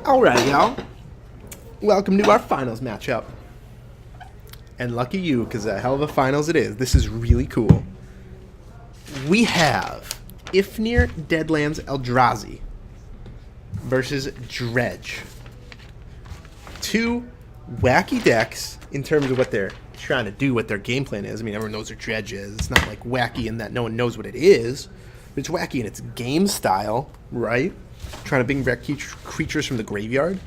Alright, y'all. Welcome to our finals matchup. And lucky you, because a hell of a finals it is. This is really cool. We have Ifnir Deadlands Eldrazi versus Dredge. Two wacky decks in terms of what they're trying to do, what their game plan is. I mean, everyone knows what Dredge is. It's not like wacky in that no one knows what it is. But it's wacky in its game style, right? Trying to bring back creatures from the graveyard.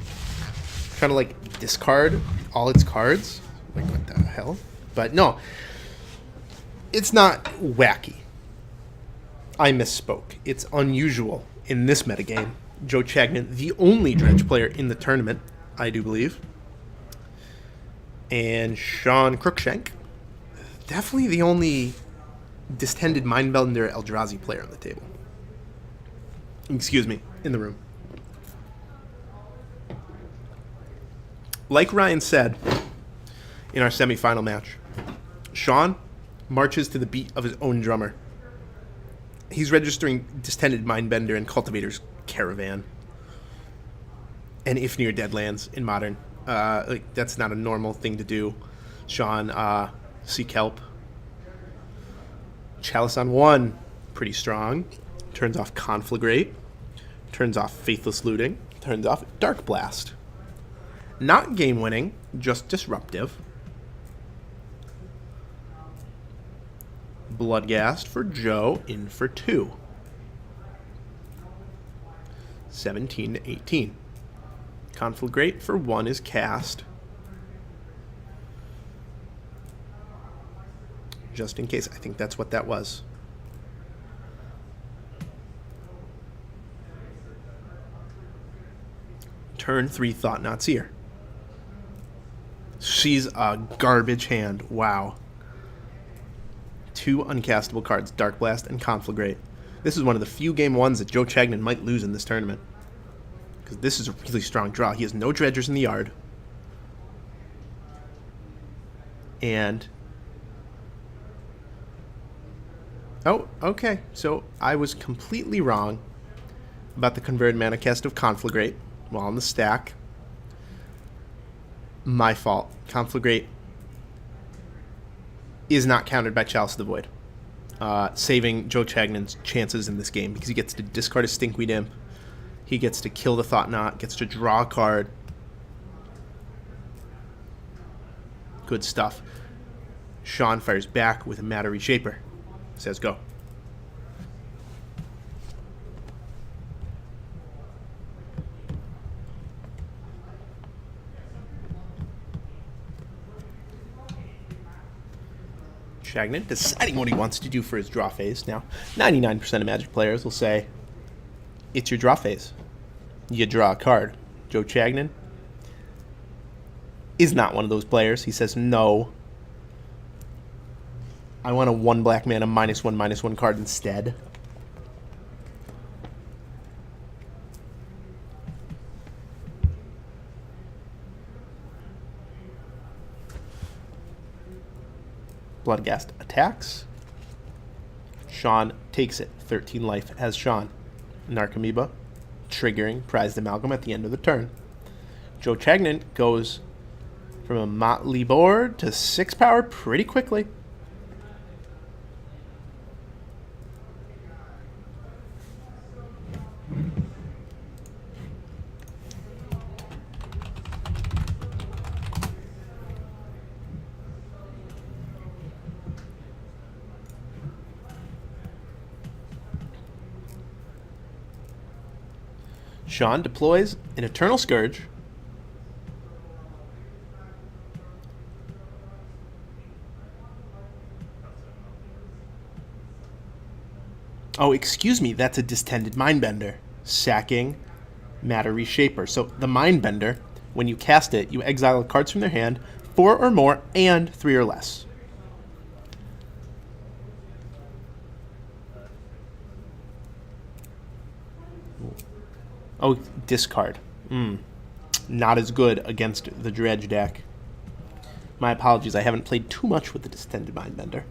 Trying to, like, discard all its cards. Like, what the hell? But no. It's not wacky. I misspoke. It's unusual in this metagame. Joe Chagnon, the only Dredge player in the tournament, I do believe. And Sean Cruickshank, definitely the only Distended Mindbender Eldrazi player on the table. Excuse me, in the room. Like Ryan said in our semifinal match, Sean marches to the beat of his own drummer. He's registering Distended Mindbender and Cultivator's Caravan. And Ifnir Deadlands in Modern. Like, that's not a normal thing to do. Sean, Sea Kelp. Chalice on 1, pretty strong. Turns off Conflagrate. Turns off Faithless Looting. Turns off Dark Blast. Not game-winning, just disruptive. Bloodghast for Joe, in for 2. 17 to 18. Conflagrate for 1 is cast. Just in case. I think that's what that was. Turn 3 Thought-Knot Seer. She's a garbage hand. Wow. 2 uncastable cards, Dark Blast and Conflagrate. This is one of the few game ones that Joe Chagnon might lose in this tournament. Because this is a really strong draw. He has no dredgers in the yard. And... oh, okay. So I was completely wrong about the converted mana cast of Conflagrate while on the stack. My fault. Conflagrate is not countered by Chalice of the Void, saving Joe Chagnon's chances in this game because he gets to discard a Stinkweed Imp, he gets to kill the Thought-Knot, gets to draw a card. Good stuff. Sean fires back with a Matter Reshaper. Says go. Chagnon deciding what he wants to do for his draw phase. Now, 99% of Magic players will say, it's your draw phase. You draw a card. Joe Chagnon is not one of those players. He says, no. I want a 1 black mana -1/-1 card instead. Bloodghast attacks. Sean takes it. 13 life as Sean. Narcomoeba triggering Prized Amalgam at the end of the turn. Joe Chagnon goes from a motley board to 6 power pretty quickly. Sean deploys an Eternal Scourge. Oh, excuse me, that's a Distended Mindbender. Sacking Matter Reshaper. So the Mindbender, when you cast it, you exile cards from their hand, 4 or more, and 3 or less. Oh, discard. Not as good against the Dredge deck. My apologies, I haven't played too much with the Distended Mindbender.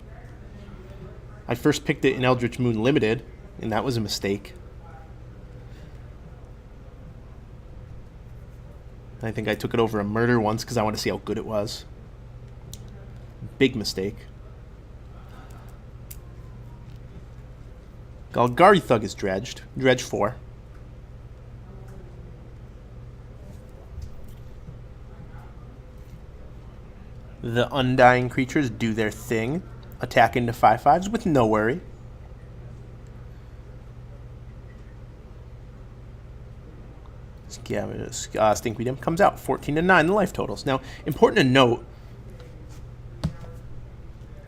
I first picked it in Eldritch Moon Limited, and that was a mistake. I think I took it over a murder once because I wanted to see how good it was. Big mistake. Golgari Thug is dredged. Dredge 4. The Undying creatures do their thing. Attack into 5/5s with no worry. Stinkweed Imp comes out. 14-9, the life totals. Now, important to note,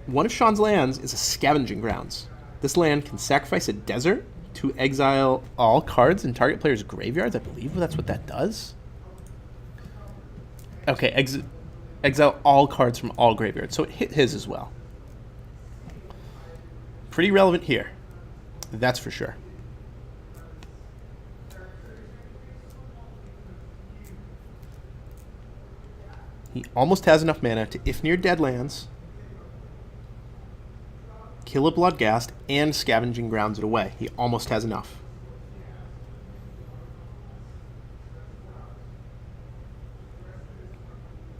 one of Sean's lands is a Scavenging Grounds. This land can sacrifice a desert to exile all cards in target player's graveyards. I believe that's what that does. Okay, exile all cards from all graveyards. So it hit his as well. Pretty relevant here. That's for sure. He almost has enough mana to Ifnir Deadlands, kill a Bloodghast, and Scavenging Grounds it away. He almost has enough.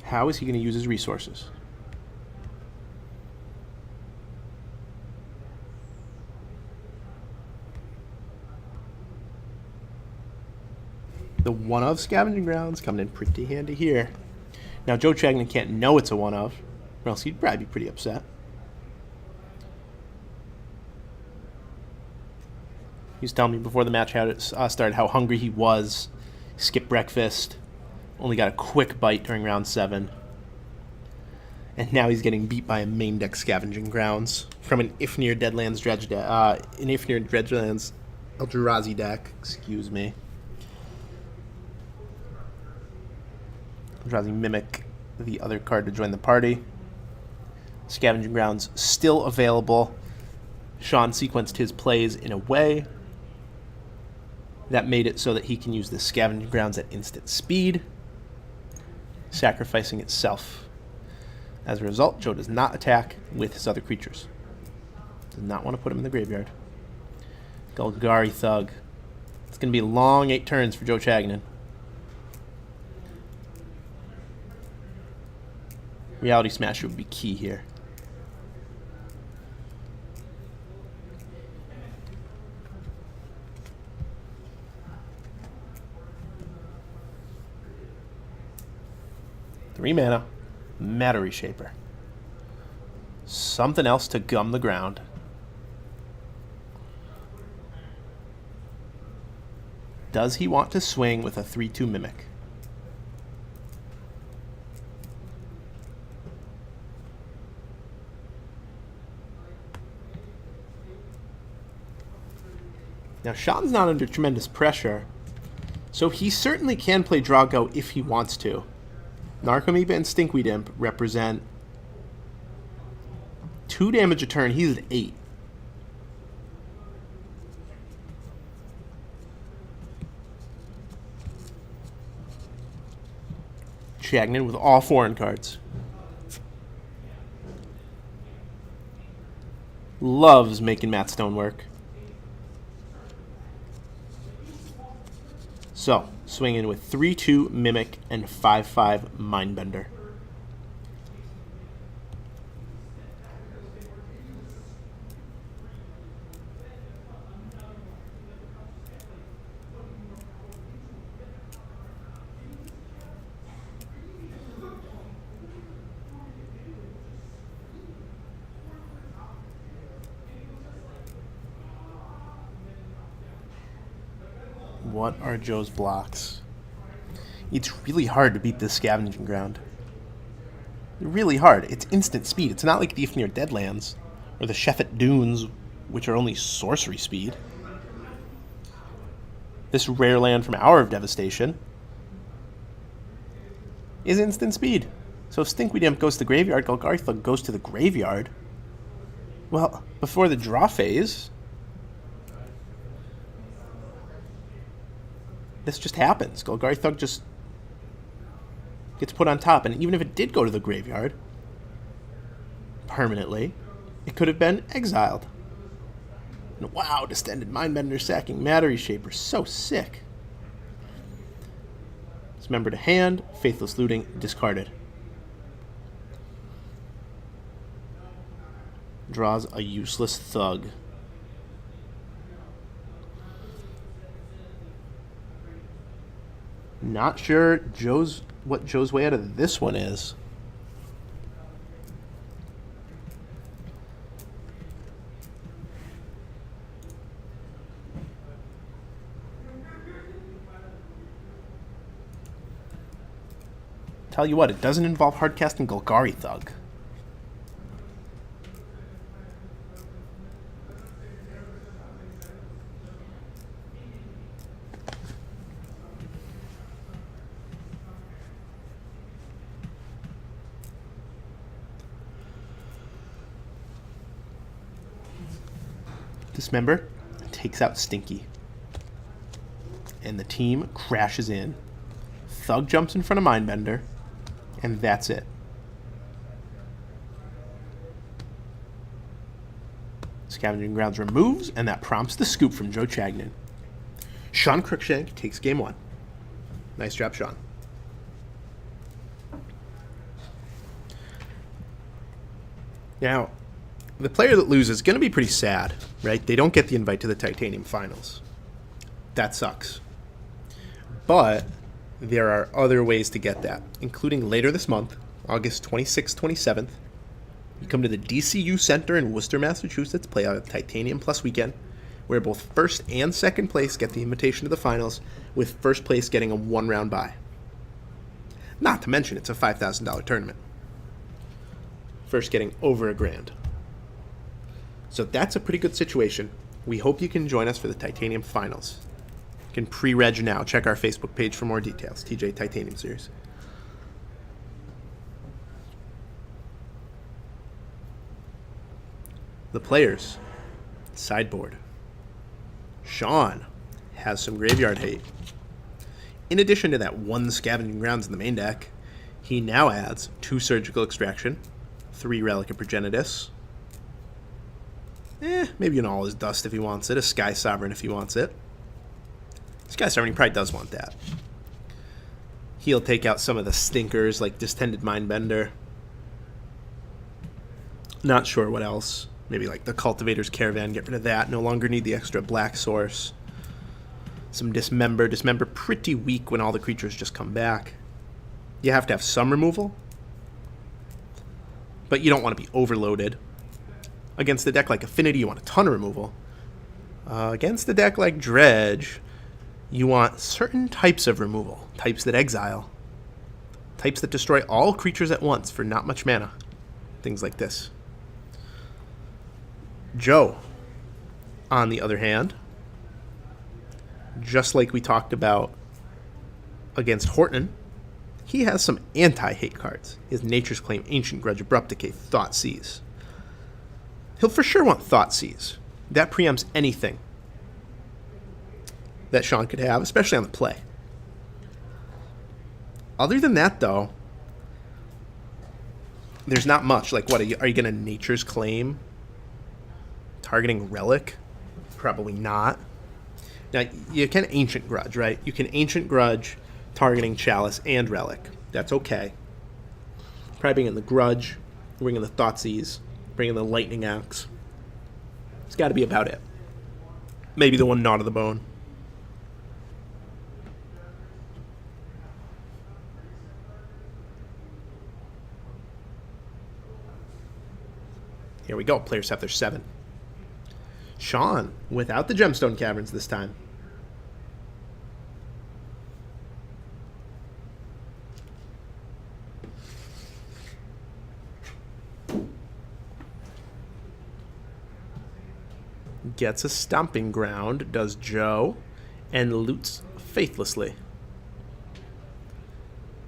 How is he going to use his resources? The one of Scavenging Grounds coming in pretty handy here. Now, Joe Chagnon can't know it's a one of, or else he'd probably be pretty upset. He was telling me before the match started how hungry he was. Skipped breakfast. Only got a quick bite during round 7. And now he's getting beat by a main deck Scavenging Grounds from an Ifnir Deadlands Dredge deck. An Ifnir Deadlands Eldrazi deck. Excuse me. Eldrazi Mimic, the other card to join the party. Scavenging Grounds still available. Sean sequenced his plays in a way that made it so that he can use the Scavenging Grounds at instant speed, sacrificing itself. As a result, Joe does not attack with his other creatures. Does not want to put him in the graveyard. Golgari Thug. It's going to be a long 8 turns for Joe Chagnon. Reality Smasher would be key here. Three mana, Matter Reshaper. Something else to gum the ground. Does he want to swing with a 3/2 Mimic? Now, Sean's not under tremendous pressure, so he certainly can play Drago if he wants to. Narcomoeba and Stinkweed Imp represent 2 damage a turn. He's at 8. Chagnon with all foreign cards. Loves making Matt Stone work. So, swinging with 3/2 Mimic and 5/5 Mindbender. What are Joe's blocks? It's really hard to beat this Scavenging Ground. Really hard. It's instant speed. It's not like the Ifnir Deadlands or the Sheffet Dunes, which are only sorcery speed. This rare land from Hour of Devastation is instant speed. So if Stinkweed Imp goes to the graveyard, Golgari Thug goes to the graveyard. Well, before the draw phase, this just happens. Golgari Thug just gets put on top, and even if it did go to the graveyard permanently, it could have been exiled. And wow, Distended Mindbender sacking Matter Reshaper, so sick. Dismember to hand. Faithless Looting, discarded. Draws a useless thug. Not sure what Joe's way out of this one is. Tell you what, it doesn't involve hardcasting Golgari Thug. Dismember takes out Stinky. And the team crashes in. Thug jumps in front of Mindbender. And that's it. Scavenging Grounds removes, and that prompts the scoop from Joe Chagnon. Sean Cruickshank takes game 1. Nice job, Sean. Now, the player that loses is going to be pretty sad, right? They don't get the invite to the Titanium Finals. That sucks. But there are other ways to get that, including later this month, August 26th, 27th. You come to the DCU Center in Worcester, Massachusetts, play out a Titanium Plus weekend, where both first and second place get the invitation to the finals, with first place getting a 1-round bye. Not to mention, it's a $5,000 tournament. First getting over $1,000. So that's a pretty good situation. We hope you can join us for the Titanium Finals. You can pre-reg now. Check our Facebook page for more details. TJ Titanium Series. The players. Sideboard. Sean has some graveyard hate. In addition to that 1 Scavenging Grounds in the main deck, he now adds 2 Surgical Extraction, 3 Relic of Progenitus, maybe an All Is Dust if he wants it, a Sky Sovereign if he wants it. Sky Sovereign, he probably does want that. He'll take out some of the stinkers like Distended Mindbender. Not sure what else. Maybe like the Cultivator's Caravan, get rid of that. No longer need the extra black source. Some Dismember. Dismember pretty weak when all the creatures just come back. You have to have some removal, but you don't want to be overloaded. Against a deck like Affinity, you want a ton of removal. Against a deck like Dredge, you want certain types of removal. Types that exile. Types that destroy all creatures at once for not much mana. Things like this. Joe, on the other hand, just like we talked about against Horton, he has some anti-hate cards. He has Nature's Claim, Ancient Grudge, Abrupt Decay, Thoughtseize. He'll for sure want Thoughtseize. That preempts anything that Sean could have, especially on the play. Other than that, though, there's not much. Like, what, are you going to Nature's Claim targeting Relic? Probably not. Now, you can Ancient Grudge, right? You can Ancient Grudge targeting Chalice and Relic. That's okay. Probably bringing the Grudge, bringing the Thoughtseize, bringing the Lightning Axe. It's got to be about it. Maybe the one Knot of the Bone. Here we go. Players have their 7. Sean, without the Gemstone Caverns this time. Gets a Stomping Ground, does Joe, and loots faithlessly.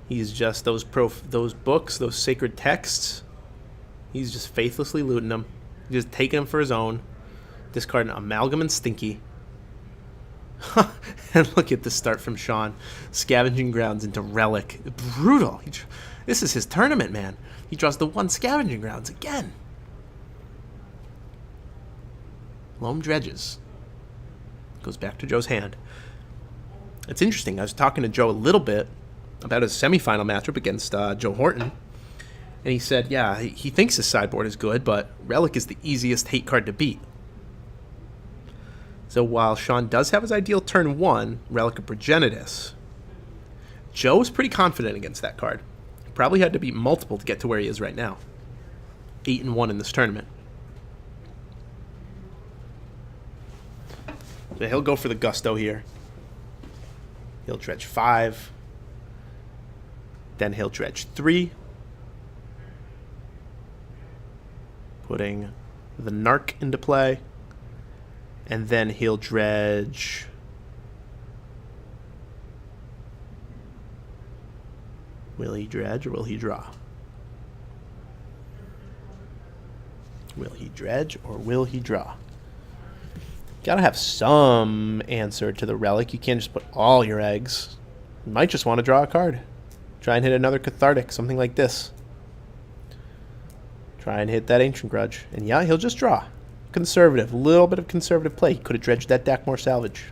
He's just those books, those sacred texts. He's just faithlessly looting them. He's just taking them for his own. Discarding Amalgam and Stinky. And look at the start from Sean. Scavenging Grounds into Relic. Brutal. This is his tournament, man. He draws the 1 Scavenging Grounds again. Loam Dredges. Goes back to Joe's hand. It's interesting. I was talking to Joe a little bit about his semifinal matchup against Joe Horton. And he said, yeah, he thinks his sideboard is good, but Relic is the easiest hate card to beat. So while Sean does have his ideal turn 1, Relic of Progenitus, Joe is pretty confident against that card. He probably had to beat multiple to get to where he is right now. 8-1 in this tournament. So he'll go for the gusto here. He'll dredge 5. Then he'll dredge 3. Putting the Narc into play. And then he'll dredge... Will he dredge or will he draw? Will he dredge or will he draw? Gotta have some answer to the Relic. You can't just put all your eggs. You might just want to draw a card. Try and hit another Cathartic, something like this. Try and hit that Ancient Grudge. And yeah, he'll just draw. Conservative. A little bit of conservative play. He could have dredged that deck more salvage.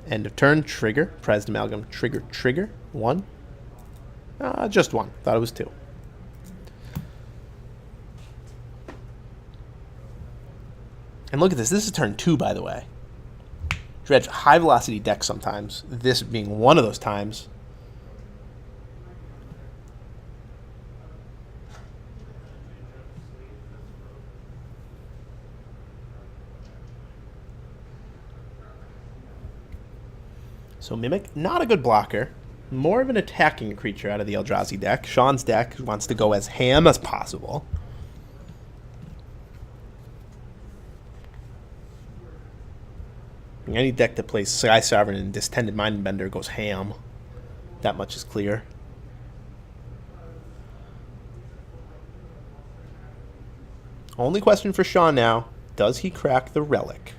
End of turn. Trigger. Prized Amalgam. Trigger. 1. Just 1. Thought it was 2. And look at this. This is turn 2, by the way. Dredge high velocity deck sometimes. This being one of those times. So Mimic, not a good blocker. More of an attacking creature out of the Eldrazi deck. Sean's deck wants to go as ham as possible. Any deck that plays Sky Sovereign and Distended Mindbender goes ham. That much is clear. Only question for Sean now, does he crack the Relic?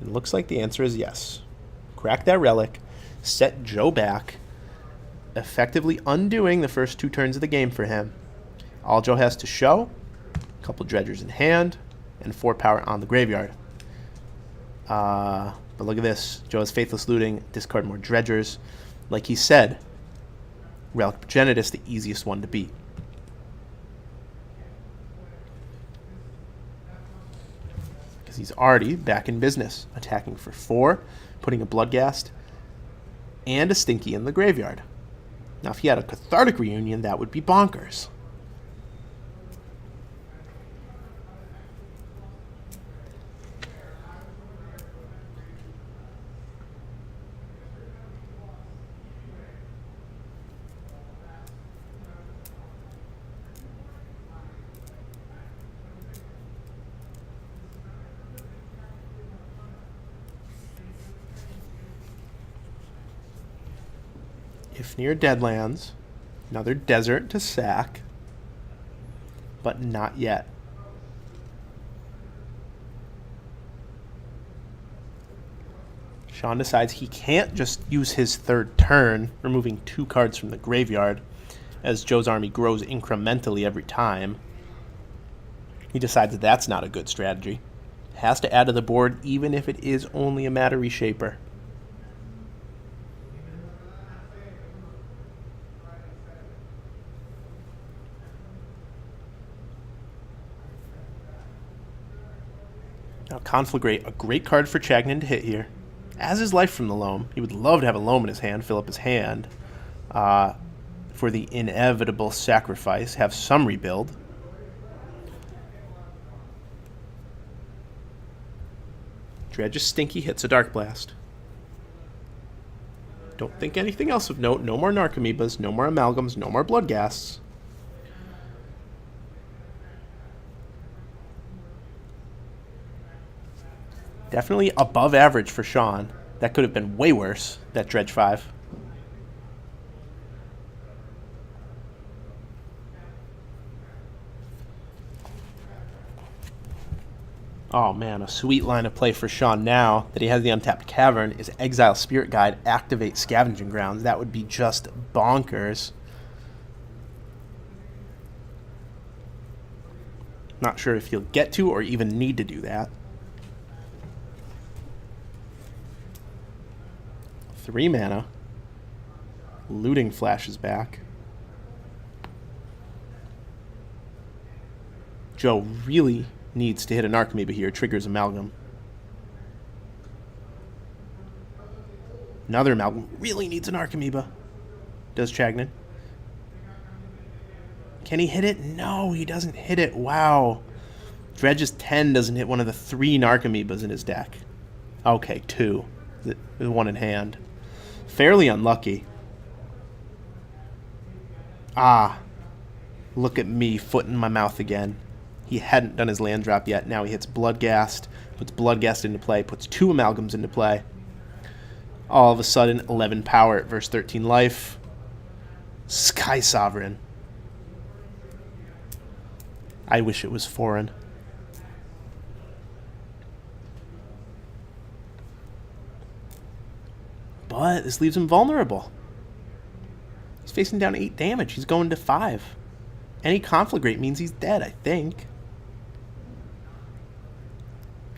It looks like the answer is yes. Crack that Relic, set Joe back, effectively undoing the first 2 turns of the game for him. All Joe has to show, a couple Dredgers in hand, and 4 power on the graveyard. But look at this. Joe has Faithless Looting, discard more Dredgers. Like he said, Relic Progenitus, the easiest one to beat. Because he's already back in business, attacking for 4, putting a Bloodghast and a Stinky in the graveyard. Now, if he had a Cathartic Reunion, that would be bonkers. If near Deadlands, another desert to sack, but not yet. Sean decides he can't just use his 3rd turn, removing 2 cards from the graveyard, as Joe's army grows incrementally every time. He decides that that's not a good strategy. Has to add to the board even if it is only a Matter Reshaper. Now, Conflagrate, a great card for Chagnon to hit here. As is Life from the Loam. He would love to have a Loam in his hand, fill up his hand. For the inevitable sacrifice, have some rebuild. Dredge is Stinky, hits a Dark Blast. Don't think anything else of note. No more Narcomoebas, no more Amalgams, no more Bloodghasts. Definitely above average for Sean. That could have been way worse, that Dredge 5. Oh man, a sweet line of play for Sean now that he has the untapped Cavern is Exile Spirit Guide, activate Scavenging Grounds. That would be just bonkers. Not sure if he'll get to or even need to do that. 3 mana. Looting Flash is back. Joe really needs to hit an Archimedes here. Triggers Amalgam. Another Amalgam. Really needs an Archimedes. Does Chagnon. Can he hit it? No, he doesn't hit it. Wow. Dredge's 10 doesn't hit one of the 3 Narcomoebas in his deck. Okay, 2. With 1 in hand. Fairly unlucky. Ah. Look at me, foot in my mouth again. He hadn't done his land drop yet. Now he hits Bloodghast. Puts Bloodghast into play. Puts 2 Amalgams into play. All of a sudden, 11 power at verse 13 life. Sky Sovereign. I wish it was foreign. But this leaves him vulnerable. He's facing down 8 damage. He's going to 5. Any Conflagrate means he's dead, I think.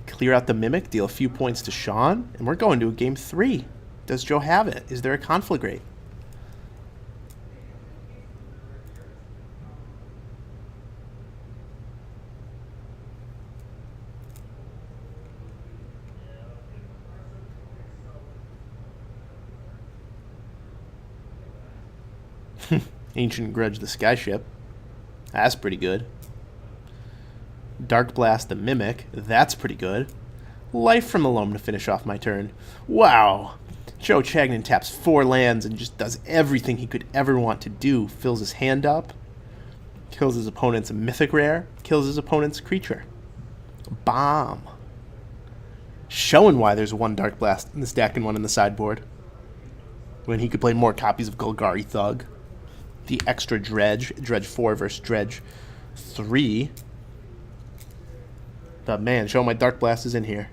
Clear out the Mimic, deal a few points to Sean, and we're going to a game 3. Does Joe have it? Is there a Conflagrate? Ancient Grudge the Skyship. That's pretty good. Dark Blast the Mimic. That's pretty good. Life from the Loam to finish off my turn. Wow. Joe Chagnon taps 4 lands and just does everything he could ever want to do. Fills his hand up. Kills his opponent's mythic rare. Kills his opponent's creature. Bomb. Showing why there's 1 Dark Blast in this deck and 1 in the sideboard. When he could play more copies of Golgari Thug. The extra Dredge. Dredge 4 versus Dredge 3. But man, show my Dark Blast is in here.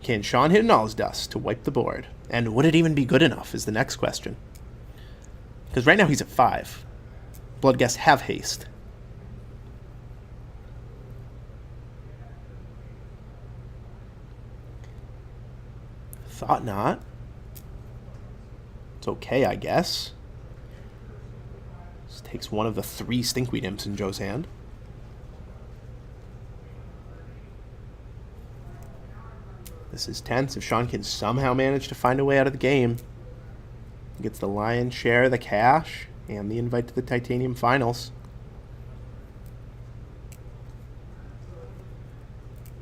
Can Sean hit an All's Dust to wipe the board? And would it even be good enough is the next question. Because right now he's at 5. Bloodghast have haste. Thought not. It's okay, I guess. This takes 1 of the 3 Stinkweed Imps in Joe's hand. This is tense. If Sean can somehow manage to find a way out of the game, he gets the lion's share of the cash and the invite to the Titanium Finals.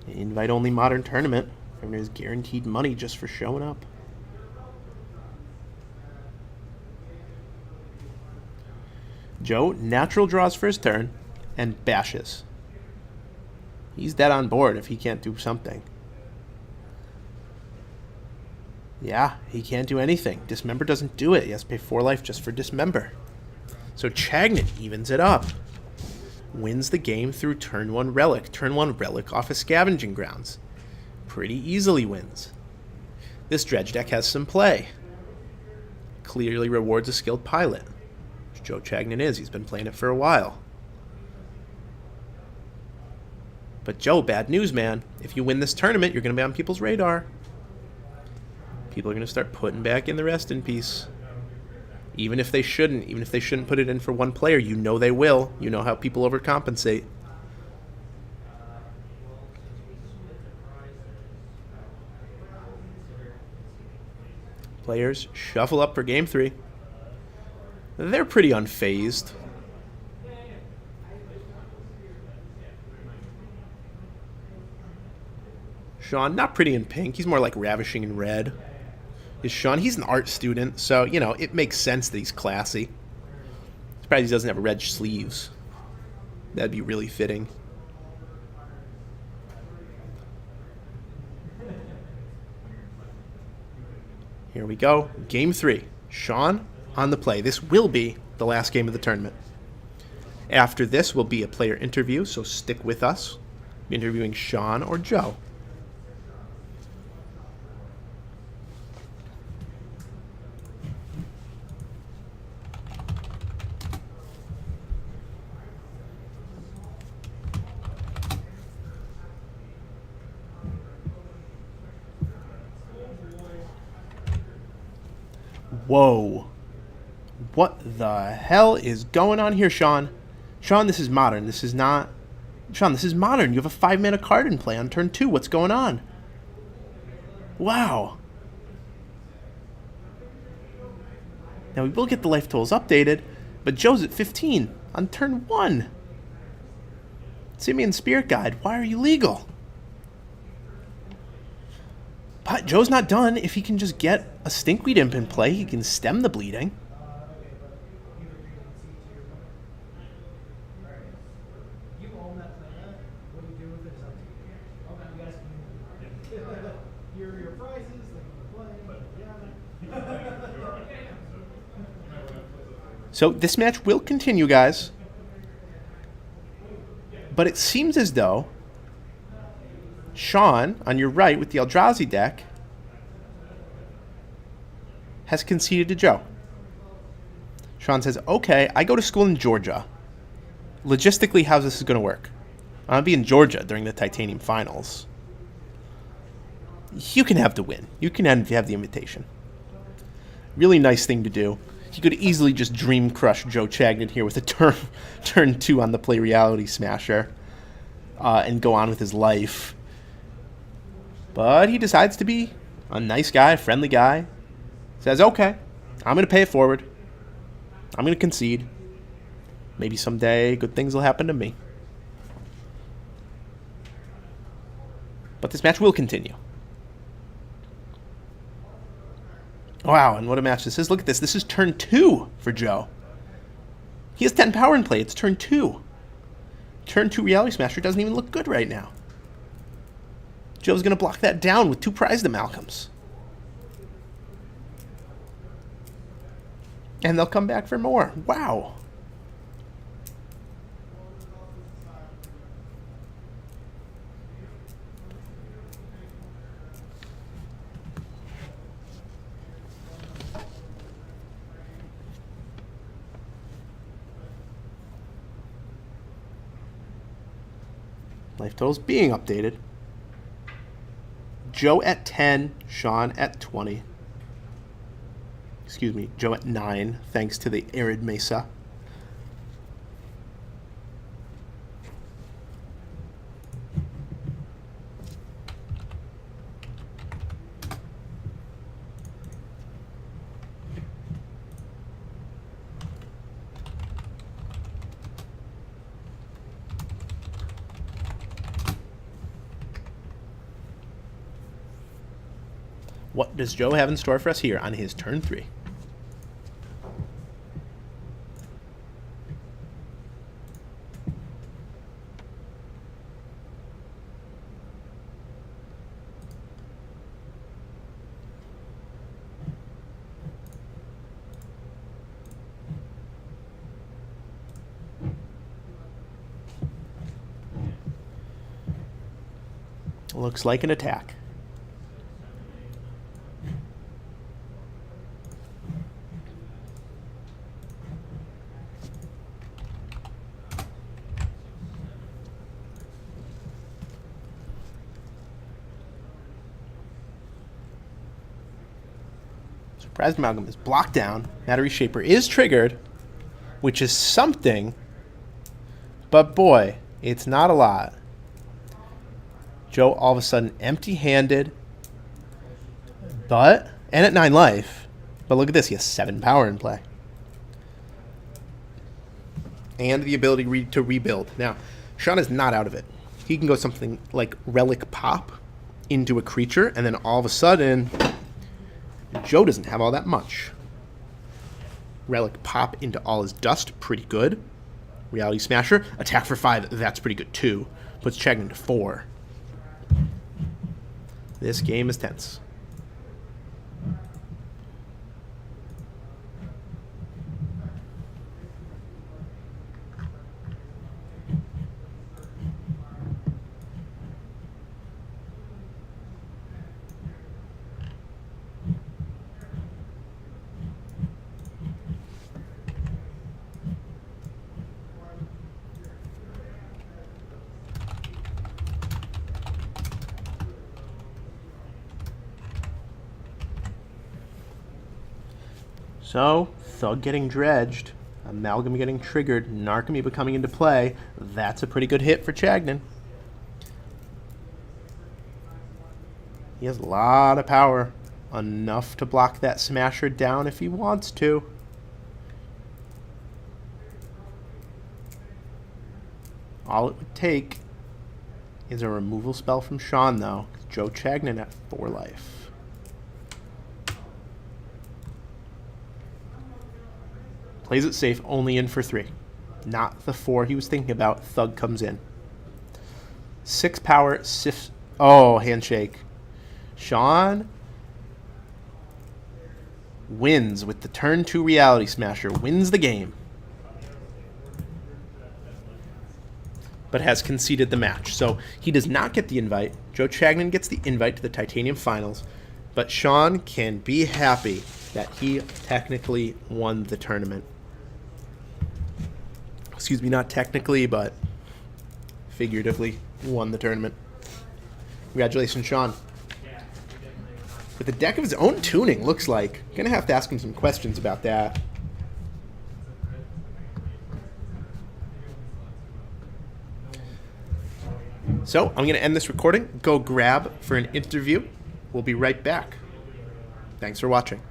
The invite-only modern tournament. Everyone is guaranteed money just for showing up. Joe natural draws for his turn and bashes. He's dead on board if he can't do something. Yeah, he can't do anything. Dismember doesn't do it. He has to pay 4 life just for Dismember. So Chagnon evens it up. Wins the game through turn 1 Relic. Turn 1 Relic off of Scavenging Grounds. Pretty easily wins. This Dredge deck has some play. Clearly rewards a skilled pilot. Which Joe Chagnon is. He's been playing it for a while. But Joe, bad news, man. If you win this tournament, you're going to be on people's radar. People are going to start putting back in the Rest in Peace. Even if they shouldn't put it in for 1 player, you know they will. You know how people overcompensate. Players shuffle up for game 3. They're pretty unfazed. Sean, not pretty in pink. He's more like ravishing in red. Is Sean? He's an art student, so, you know, it makes sense that he's classy. Surprised he doesn't have red sleeves. That'd be really fitting. Here we go. Game 3. Sean on the play. This will be the last game of the tournament. After this will be a player interview, so stick with us. We're interviewing Sean or Joe. Whoa. What the hell is going on here, Sean? Sean, this is modern. This is not... Sean, this is modern. You have a 5-mana card in play on turn 2. What's going on? Wow. Now, we will get the life totals updated, but Joe's at 15 on turn 1. Simeon Spirit Guide, why are you legal? But Joe's not done. If he can just get a Stinkweed Imp in play, he can stem the bleeding. So this match will continue, guys. But it seems as though Sean, on your right with the Eldrazi deck, has conceded to Joe. Sean says, okay, I go to school in Georgia. Logistically, how's this going to work? I'm going to be in Georgia during the Titanium Finals. You can have the win. You can have the invitation. Really nice thing to do. He could easily just dream crush Joe Chagnon here with a turn 2 on the play Reality Smasher and go on with his life. But he decides to be a nice guy, friendly guy. Says, okay, I'm going to pay it forward. I'm going to concede. Maybe someday good things will happen to me. But this match will continue. Wow, and what a match this is. Look at this. This is turn 2 for Joe. He has 10 power in play. It's turn 2. Turn 2 Reality Smasher doesn't even look good right now. Joe's going to block that down with 2 Prized Amalgams. And they'll come back for more. Wow. Life totals being updated. Joe at 10, Sean at 20. Excuse me, Joe at 9, thanks to the Arid Mesa. What does Joe have in store for us here on his turn 3? Looks like an attack. Prized Amalgam is blocked down. Matter Reshaper is triggered, which is something, but boy, it's not a lot. Joe all of a sudden empty-handed, and at 9 life. But look at this, he has 7 power in play. And the ability to rebuild. Now, Sean is not out of it. He can go something like Relic Pop into a creature, and then all of a sudden, Joe doesn't have all that much. Relic Pop into all his dust, pretty good. Reality Smasher, attack for 5, that's pretty good too. Puts Chagnon to 4. This game is tense. So, Thug getting dredged, Amalgam getting triggered, Narcomoeba coming into play. That's a pretty good hit for Chagnon. He has a lot of power. Enough to block that Smasher down if he wants to. All it would take is a removal spell from Sean, though. Joe Chagnon at 4 life. Plays it safe, only in for 3. Not the 4 he was thinking about. Thug comes in. 6 power, Sif. Oh, handshake. Sean wins with the turn 2 Reality Smasher. Wins the game. But has conceded the match. So he does not get the invite. Joe Chagnon gets the invite to the Titanium Finals. But Sean can be happy that he technically won the tournament. Excuse me, not technically, but figuratively won the tournament. Congratulations, Sean. With a deck of his own tuning, looks like. Gonna have to ask him some questions about that. So, I'm going to end this recording, go grab for an interview. We'll be right back. Thanks for watching.